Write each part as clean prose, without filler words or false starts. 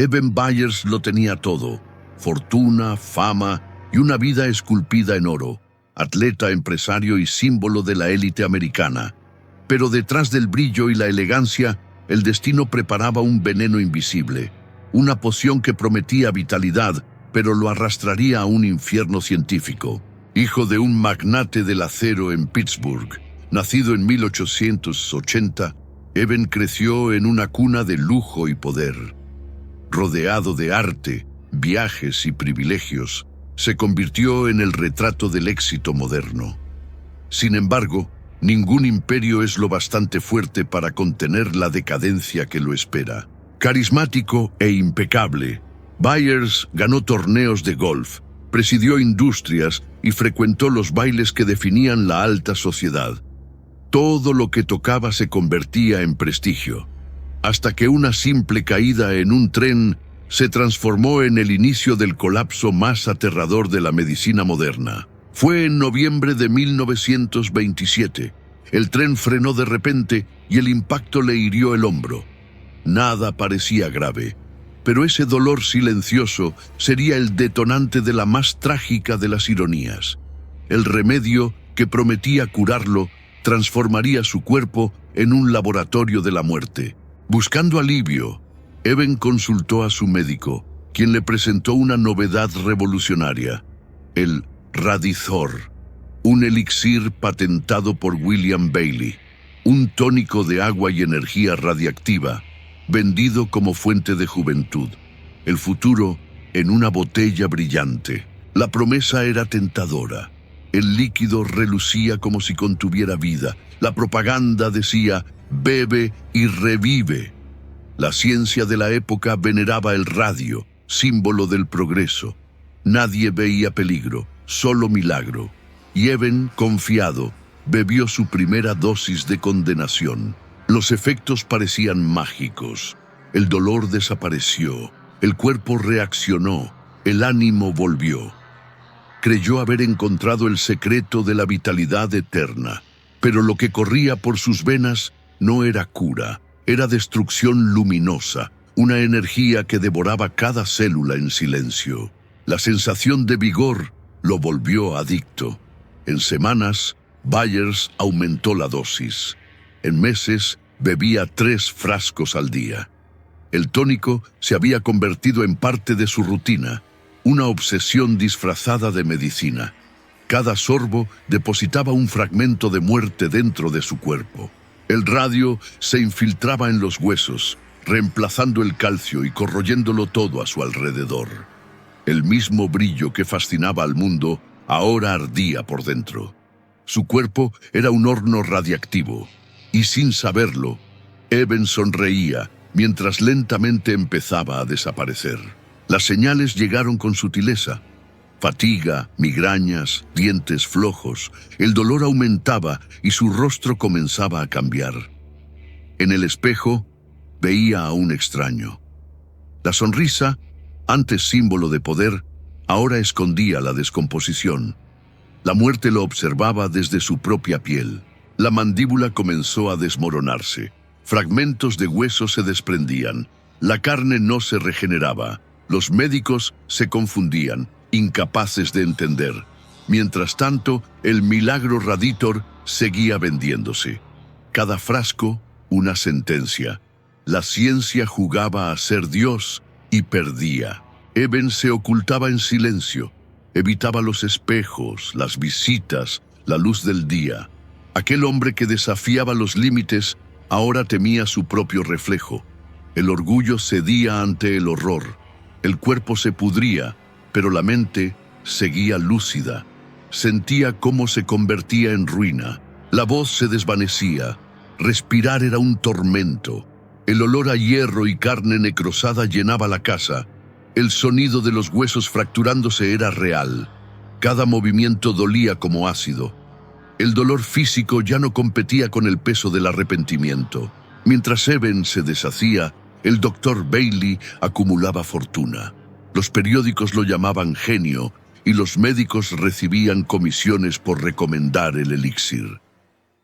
Eben Byers lo tenía todo: fortuna, fama y una vida esculpida en oro, atleta, empresario y símbolo de la élite americana. Pero detrás del brillo y la elegancia, el destino preparaba un veneno invisible, una poción que prometía vitalidad, pero lo arrastraría a un infierno científico. Hijo de un magnate del acero en Pittsburgh, nacido en 1880, Eben creció en una cuna de lujo y poder. Rodeado de arte, viajes y privilegios, se convirtió en el retrato del éxito moderno. Sin embargo, ningún imperio es lo bastante fuerte para contener la decadencia que lo espera. Carismático e impecable, Byers ganó torneos de golf, presidió industrias y frecuentó los bailes que definían la alta sociedad. Todo lo que tocaba se convertía en prestigio, hasta que una simple caída en un tren se transformó en el inicio del colapso más aterrador de la medicina moderna. Fue en noviembre de 1927. El tren frenó de repente y el impacto le hirió el hombro. Nada parecía grave, pero ese dolor silencioso sería el detonante de la más trágica de las ironías. El remedio que prometía curarlo transformaría su cuerpo en un laboratorio de la muerte. Buscando alivio, Eben consultó a su médico, quien le presentó una novedad revolucionaria: el Radithor, un elixir patentado por William Bailey, un tónico de agua y energía radiactiva, vendido como fuente de juventud. El futuro en una botella brillante. La promesa era tentadora. El líquido relucía como si contuviera vida. La propaganda decía: bebe y revive. La ciencia de la época veneraba el radio, símbolo del progreso. Nadie veía peligro, solo milagro. Y Eben, confiado, bebió su primera dosis de condenación. Los efectos parecían mágicos. El dolor desapareció, el cuerpo reaccionó, el ánimo volvió. Creyó haber encontrado el secreto de la vitalidad eterna, pero lo que corría por sus venas no era cura, era destrucción luminosa, una energía que devoraba cada célula en silencio. La sensación de vigor lo volvió adicto. En semanas, Byers aumentó la dosis. En meses, bebía 3 frascos al día. El tónico se había convertido en parte de su rutina, una obsesión disfrazada de medicina. Cada sorbo depositaba un fragmento de muerte dentro de su cuerpo. El radio se infiltraba en los huesos, reemplazando el calcio y corroyéndolo todo a su alrededor. El mismo brillo que fascinaba al mundo ahora ardía por dentro. Su cuerpo era un horno radiactivo, y sin saberlo, Eben sonreía mientras lentamente empezaba a desaparecer. Las señales llegaron con sutileza: fatiga, migrañas, dientes flojos. El dolor aumentaba y su rostro comenzaba a cambiar. En el espejo veía a un extraño. La sonrisa, antes símbolo de poder, ahora escondía la descomposición. La muerte lo observaba desde su propia piel. La mandíbula comenzó a desmoronarse. Fragmentos de hueso se desprendían. La carne no se regeneraba. Los médicos se confundían, incapaces de entender. Mientras tanto, el milagro Radithor seguía vendiéndose. Cada frasco, una sentencia. La ciencia jugaba a ser Dios y perdía. Eben se ocultaba en silencio. Evitaba los espejos, las visitas, la luz del día. Aquel hombre que desafiaba los límites ahora temía su propio reflejo. El orgullo cedía ante el horror. El cuerpo se pudría, pero la mente seguía lúcida. Sentía cómo se convertía en ruina. La voz se desvanecía. Respirar era un tormento. El olor a hierro y carne necrosada llenaba la casa. El sonido de los huesos fracturándose era real. Cada movimiento dolía como ácido. El dolor físico ya no competía con el peso del arrepentimiento. Mientras Eben se deshacía, el doctor Bailey acumulaba fortuna. Los periódicos lo llamaban genio y los médicos recibían comisiones por recomendar el elixir.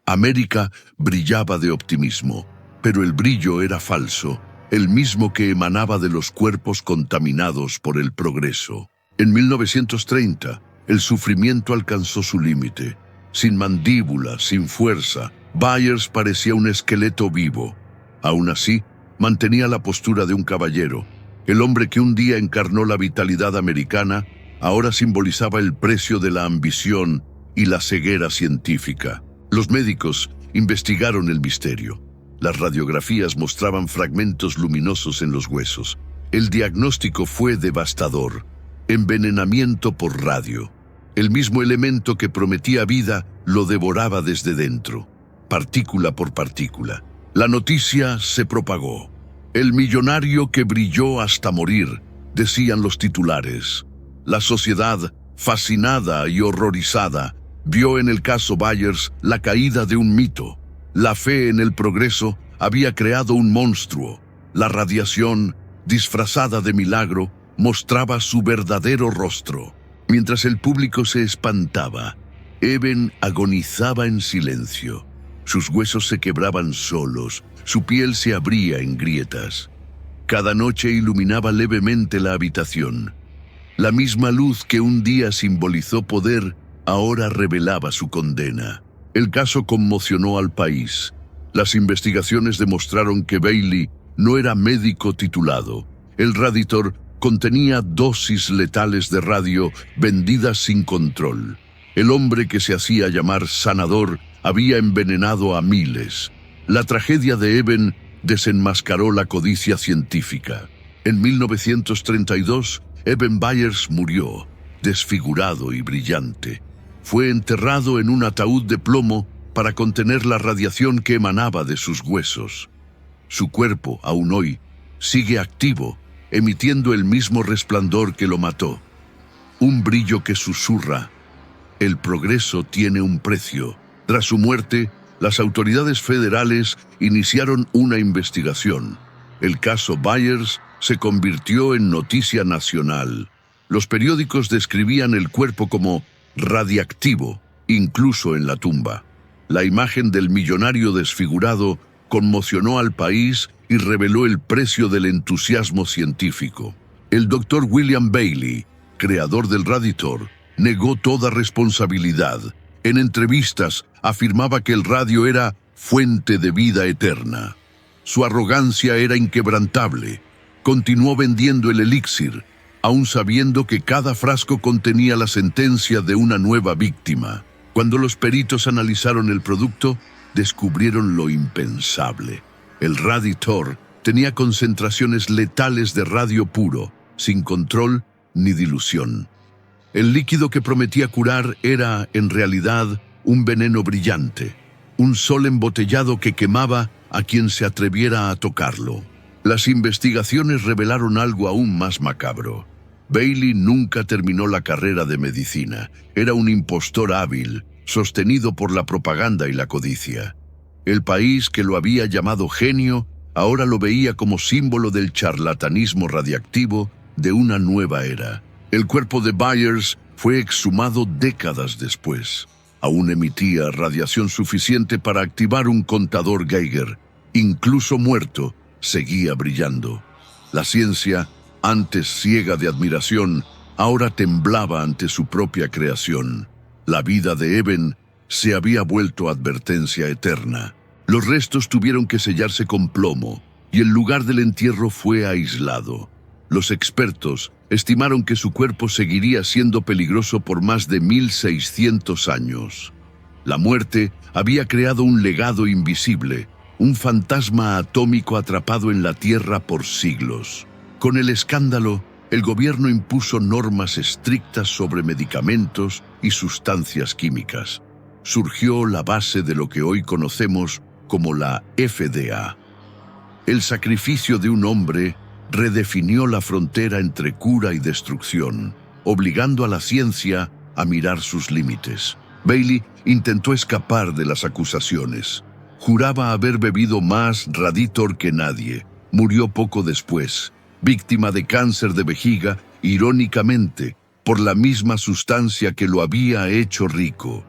América brillaba de optimismo, pero el brillo era falso. el mismo que emanaba de los cuerpos contaminados por el progreso. En 1930, el sufrimiento alcanzó su límite. Sin mandíbula, sin fuerza, Byers parecía un esqueleto vivo. Aún así, mantenía la postura de un caballero. El hombre que un día encarnó la vitalidad americana, ahora simbolizaba el precio de la ambición y la ceguera científica. Los médicos investigaron el misterio. Las radiografías mostraban fragmentos luminosos en los huesos. El diagnóstico fue devastador: envenenamiento por radio. El mismo elemento que prometía vida lo devoraba desde dentro, partícula por partícula. La noticia se propagó. El millonario que brilló hasta morir, decían los titulares. La sociedad, fascinada y horrorizada, vio en el caso Byers la caída de un mito. La fe en el progreso había creado un monstruo. La radiación, disfrazada de milagro, mostraba su verdadero rostro. Mientras el público se espantaba, Eben agonizaba en silencio. Sus huesos se quebraban solos, su piel se abría en grietas. Cada noche iluminaba levemente la habitación. La misma luz que un día simbolizó poder, ahora revelaba su condena. El caso conmocionó al país. Las investigaciones demostraron que Bailey no era médico titulado. El Raditor contenía dosis letales de radio vendidas sin control. El hombre que se hacía llamar sanador había envenenado a miles. La tragedia de Eben desenmascaró la codicia científica. En 1932, Eben Byers murió, desfigurado y brillante. Fue enterrado en un ataúd de plomo para contener la radiación que emanaba de sus huesos. Su cuerpo, aún hoy, sigue activo, emitiendo el mismo resplandor que lo mató. Un brillo que susurra: el progreso tiene un precio. Tras su muerte, las autoridades federales iniciaron una investigación. El caso Byers se convirtió en noticia nacional. Los periódicos describían el cuerpo como radiactivo, incluso en la tumba. La imagen del millonario desfigurado conmocionó al país y reveló el precio del entusiasmo científico. El doctor William Bailey, creador del Raditor, negó toda responsabilidad. En entrevistas afirmaba que el radio era fuente de vida eterna. Su arrogancia era inquebrantable. Continuó vendiendo el elixir, aún sabiendo que cada frasco contenía la sentencia de una nueva víctima. Cuando los peritos analizaron el producto, descubrieron lo impensable. El Raditor tenía concentraciones letales de radio puro, sin control ni dilución. El líquido que prometía curar era, en realidad, un veneno brillante, un sol embotellado que quemaba a quien se atreviera a tocarlo. Las investigaciones revelaron algo aún más macabro. Bailey nunca terminó la carrera de medicina. Era un impostor hábil, sostenido por la propaganda y la codicia. El país que lo había llamado genio, ahora lo veía como símbolo del charlatanismo radiactivo de una nueva era. El cuerpo de Byers fue exhumado décadas después. Aún emitía radiación suficiente para activar un contador Geiger. Incluso muerto, seguía brillando. La ciencia, antes ciega de admiración, ahora temblaba ante su propia creación. La vida de Eben se había vuelto advertencia eterna. Los restos tuvieron que sellarse con plomo y el lugar del entierro fue aislado. Los expertos estimaron que su cuerpo seguiría siendo peligroso por más de 1600 años. La muerte había creado un legado invisible, un fantasma atómico atrapado en la Tierra por siglos. Con el escándalo, el gobierno impuso normas estrictas sobre medicamentos y sustancias químicas. Surgió la base de lo que hoy conocemos como la FDA. El sacrificio de un hombre redefinió la frontera entre cura y destrucción, obligando a la ciencia a mirar sus límites. Bailey intentó escapar de las acusaciones. Juraba haber bebido más Raditor que nadie. Murió poco después, víctima de cáncer de vejiga, irónicamente, por la misma sustancia que lo había hecho rico.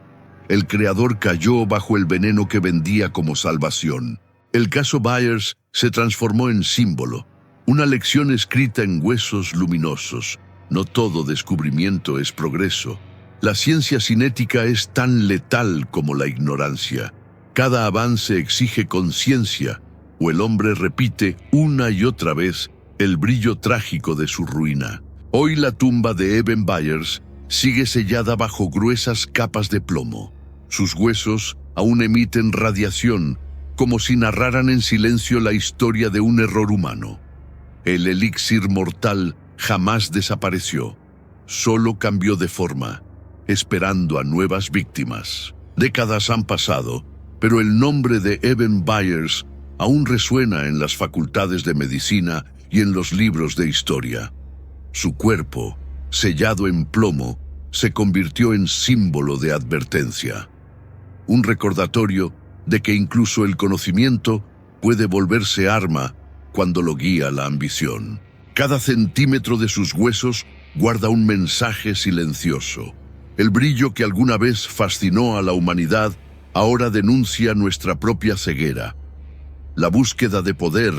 El creador cayó bajo el veneno que vendía como salvación. El caso Byers se transformó en símbolo, una lección escrita en huesos luminosos. No todo descubrimiento es progreso. La ciencia cinética es tan letal como la ignorancia. Cada avance exige conciencia, o el hombre repite una y otra vez el brillo trágico de su ruina. Hoy la tumba de Eben Byers sigue sellada bajo gruesas capas de plomo. Sus huesos aún emiten radiación, como si narraran en silencio la historia de un error humano. El elixir mortal jamás desapareció, solo cambió de forma, esperando a nuevas víctimas. Décadas han pasado, pero el nombre de Eben Byers aún resuena en las facultades de medicina y en los libros de historia. Su cuerpo, sellado en plomo, se convirtió en símbolo de advertencia. Un recordatorio de que incluso el conocimiento puede volverse arma cuando lo guía la ambición. Cada centímetro de sus huesos guarda un mensaje silencioso. El brillo que alguna vez fascinó a la humanidad ahora denuncia nuestra propia ceguera. La búsqueda de poder,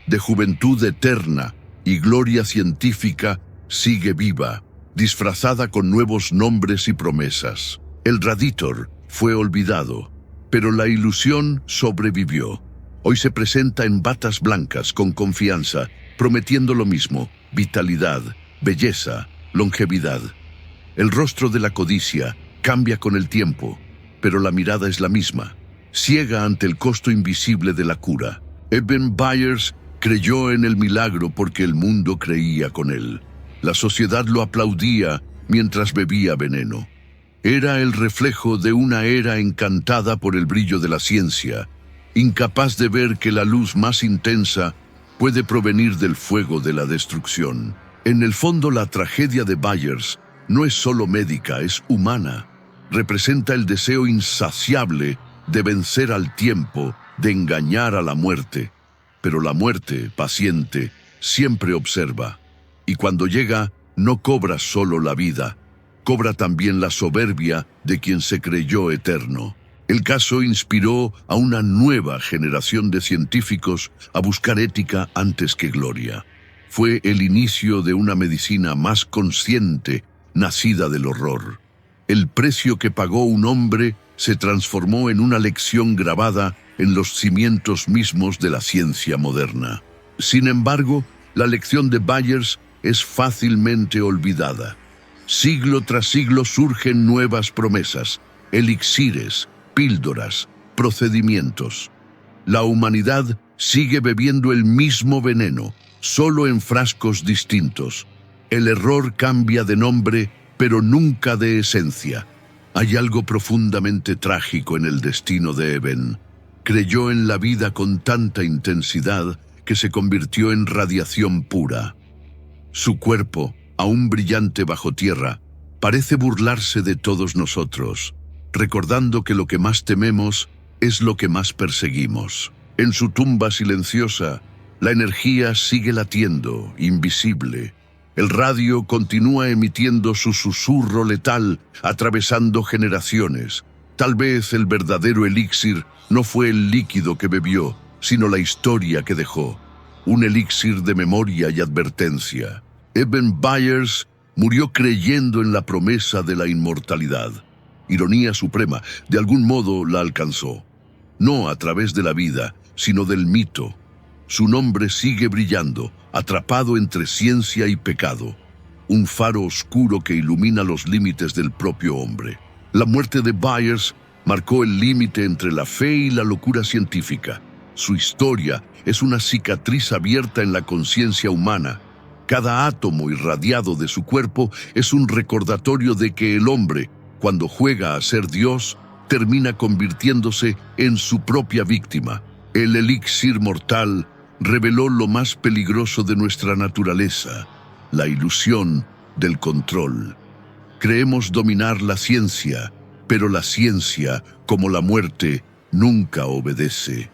de juventud eterna y gloria científica sigue viva, disfrazada con nuevos nombres y promesas. El Raditor fue olvidado, pero la ilusión sobrevivió. Hoy se presenta en batas blancas con confianza, prometiendo lo mismo: vitalidad, belleza, longevidad. El rostro de la codicia cambia con el tiempo, pero la mirada es la misma, ciega ante el costo invisible de la cura. Eben Byers creyó en el milagro porque el mundo creía con él. La sociedad lo aplaudía mientras bebía veneno. Era el reflejo de una era encantada por el brillo de la ciencia, incapaz de ver que la luz más intensa puede provenir del fuego de la destrucción. En el fondo, la tragedia de Byers no es solo médica, es humana. Representa el deseo insaciable de vencer al tiempo, de engañar a la muerte. Pero la muerte, paciente, siempre observa. Y cuando llega, no cobra solo la vida, cobra también la soberbia de quien se creyó eterno. El caso inspiró a una nueva generación de científicos a buscar ética antes que gloria. Fue el inicio de una medicina más consciente, nacida del horror. El precio que pagó un hombre se transformó en una lección grabada en los cimientos mismos de la ciencia moderna. Sin embargo, la lección de Byers es fácilmente olvidada. Siglo tras siglo surgen nuevas promesas, elixires, píldoras, procedimientos. La humanidad sigue bebiendo el mismo veneno, solo en frascos distintos. El error cambia de nombre, pero nunca de esencia. Hay algo profundamente trágico en el destino de Eben. Creyó en la vida con tanta intensidad que se convirtió en radiación pura. Su cuerpo, aún brillante bajo tierra, parece burlarse de todos nosotros, recordando que lo que más tememos es lo que más perseguimos. En su tumba silenciosa, la energía sigue latiendo, invisible. El radio continúa emitiendo su susurro letal, atravesando generaciones. Tal vez el verdadero elixir no fue el líquido que bebió, sino la historia que dejó. Un elixir de memoria y advertencia. Eben Byers murió creyendo en la promesa de la inmortalidad. Ironía suprema, de algún modo la alcanzó. No a través de la vida, sino del mito. Su nombre sigue brillando, atrapado entre ciencia y pecado. Un faro oscuro que ilumina los límites del propio hombre. La muerte de Byers marcó el límite entre la fe y la locura científica. Su historia es una cicatriz abierta en la conciencia humana. Cada átomo irradiado de su cuerpo es un recordatorio de que el hombre, cuando juega a ser Dios, termina convirtiéndose en su propia víctima. El elixir mortal reveló lo más peligroso de nuestra naturaleza, la ilusión del control. Creemos dominar la ciencia, pero la ciencia, como la muerte, nunca obedece.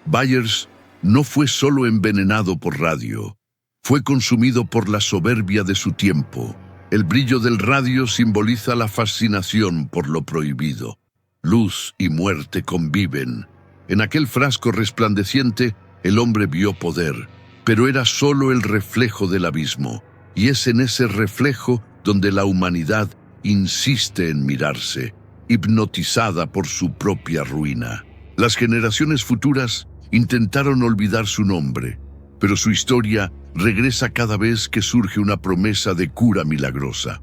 Byers no fue solo envenenado por radio, fue consumido por la soberbia de su tiempo. El brillo del radio simboliza la fascinación por lo prohibido. Luz y muerte conviven. En aquel frasco resplandeciente, el hombre vio poder, pero era solo el reflejo del abismo, y es en ese reflejo donde la humanidad insiste en mirarse, hipnotizada por su propia ruina. Las generaciones futuras intentaron olvidar su nombre, pero su historia regresa cada vez que surge una promesa de cura milagrosa.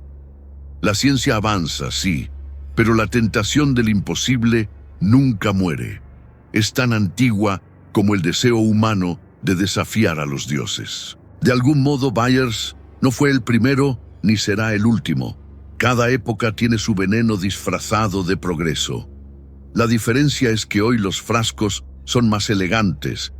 La ciencia avanza, sí, pero la tentación del imposible nunca muere. Es tan antigua como el deseo humano de desafiar a los dioses. De algún modo, Byers no fue el primero ni será el último. Cada época tiene su veneno disfrazado de progreso. La diferencia es que hoy los frascos son más elegantes,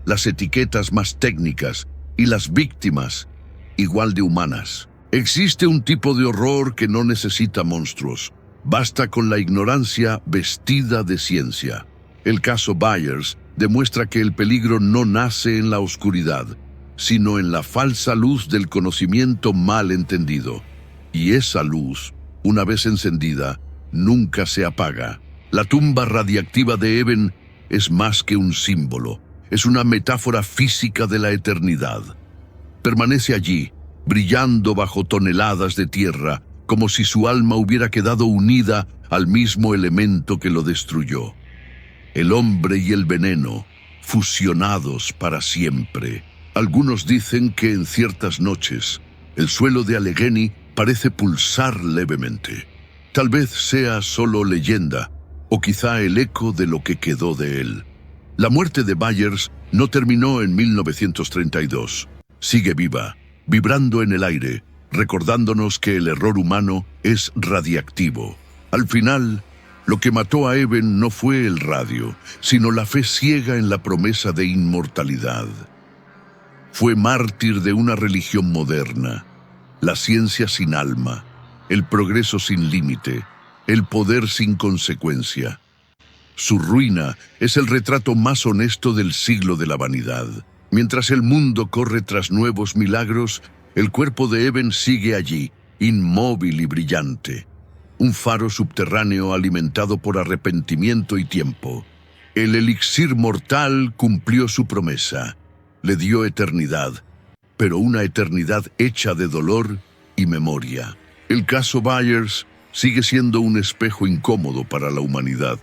las etiquetas más técnicas y las víctimas igual de humanas. Existe un tipo de horror que no necesita monstruos. Basta con la ignorancia vestida de ciencia. El caso Byers demuestra que el peligro no nace en la oscuridad, sino en la falsa luz del conocimiento mal entendido. Y esa luz, una vez encendida, nunca se apaga. La tumba radiactiva de Eben es más que un símbolo, es una metáfora física de la eternidad. Permanece allí, brillando bajo toneladas de tierra, como si su alma hubiera quedado unida al mismo elemento que lo destruyó. El hombre y el veneno, fusionados para siempre. Algunos dicen que en ciertas noches, el suelo de Allegheny parece pulsar levemente. Tal vez sea solo leyenda, o quizá el eco de lo que quedó de él. La muerte de Byers no terminó en 1932. Sigue viva, vibrando en el aire, recordándonos que el error humano es radiactivo. Al final, lo que mató a Eben no fue el radio, sino la fe ciega en la promesa de inmortalidad. Fue mártir de una religión moderna, la ciencia sin alma, el progreso sin límite, el poder sin consecuencia. Su ruina es el retrato más honesto del siglo de la vanidad. Mientras el mundo corre tras nuevos milagros, el cuerpo de Eben sigue allí, inmóvil y brillante. Un faro subterráneo alimentado por arrepentimiento y tiempo. El elixir mortal cumplió su promesa. Le dio eternidad, pero una eternidad hecha de dolor y memoria. El caso Byers sigue siendo un espejo incómodo para la humanidad.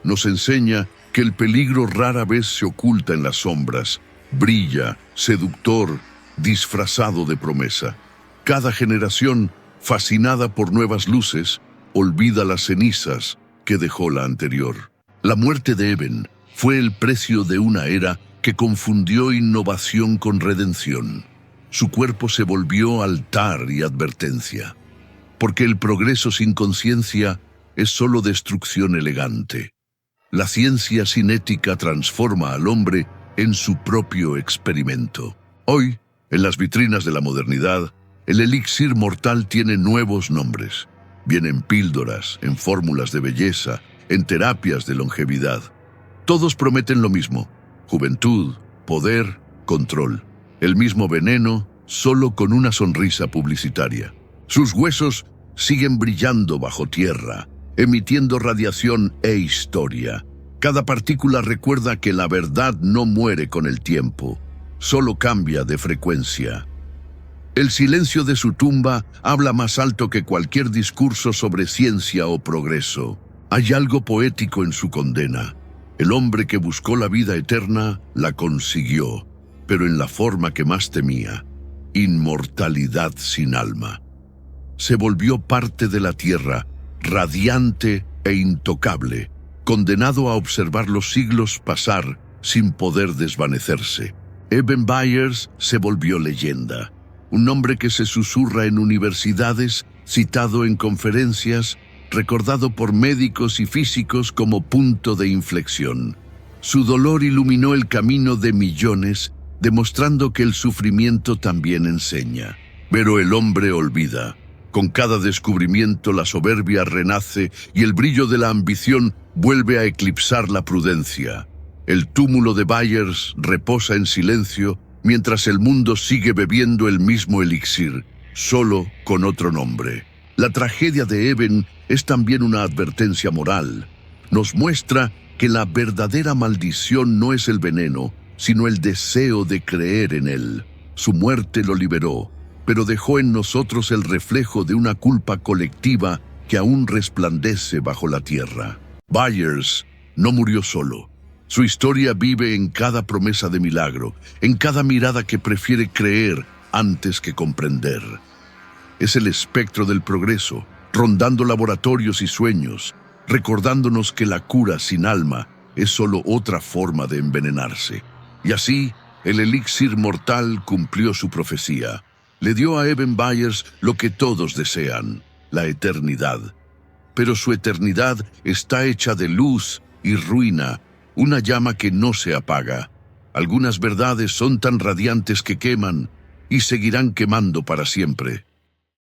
Nos enseña que el peligro rara vez se oculta en las sombras, brilla, seductor, disfrazado de promesa. Cada generación, fascinada por nuevas luces, olvida las cenizas que dejó la anterior. La muerte de Eben fue el precio de una era que confundió innovación con redención. Su cuerpo se volvió altar y advertencia, porque el progreso sin conciencia es solo destrucción elegante. La ciencia sin ética transforma al hombre en su propio experimento. Hoy, en las vitrinas de la modernidad, el elixir mortal tiene nuevos nombres. Viene en píldoras, en fórmulas de belleza, en terapias de longevidad. Todos prometen lo mismo: juventud, poder, control. El mismo veneno, solo con una sonrisa publicitaria. Sus huesos siguen brillando bajo tierra, emitiendo radiación e historia. Cada partícula recuerda que la verdad no muere con el tiempo, solo cambia de frecuencia. El silencio de su tumba habla más alto que cualquier discurso sobre ciencia o progreso. Hay algo poético en su condena. El hombre que buscó la vida eterna la consiguió, pero en la forma que más temía: inmortalidad sin alma. Se volvió parte de la tierra, radiante e intocable, condenado a observar los siglos pasar sin poder desvanecerse. Eben Byers se volvió leyenda, un nombre que se susurra en universidades, citado en conferencias, recordado por médicos y físicos como punto de inflexión. Su dolor iluminó el camino de millones, demostrando que el sufrimiento también enseña. Pero el hombre olvida. Con cada descubrimiento la soberbia renace y el brillo de la ambición vuelve a eclipsar la prudencia. El túmulo de Byers reposa en silencio mientras el mundo sigue bebiendo el mismo elixir, solo con otro nombre. La tragedia de Eben es también una advertencia moral. Nos muestra que la verdadera maldición no es el veneno, sino el deseo de creer en él. Su muerte lo liberó, pero dejó en nosotros el reflejo de una culpa colectiva que aún resplandece bajo la tierra. Byers no murió solo. Su historia vive en cada promesa de milagro, en cada mirada que prefiere creer antes que comprender. Es el espectro del progreso, rondando laboratorios y sueños, recordándonos que la cura sin alma es solo otra forma de envenenarse. Y así, el elixir mortal cumplió su profecía. Le dio a Eben Byers lo que todos desean, la eternidad. Pero su eternidad está hecha de luz y ruina, una llama que no se apaga. Algunas verdades son tan radiantes que queman y seguirán quemando para siempre.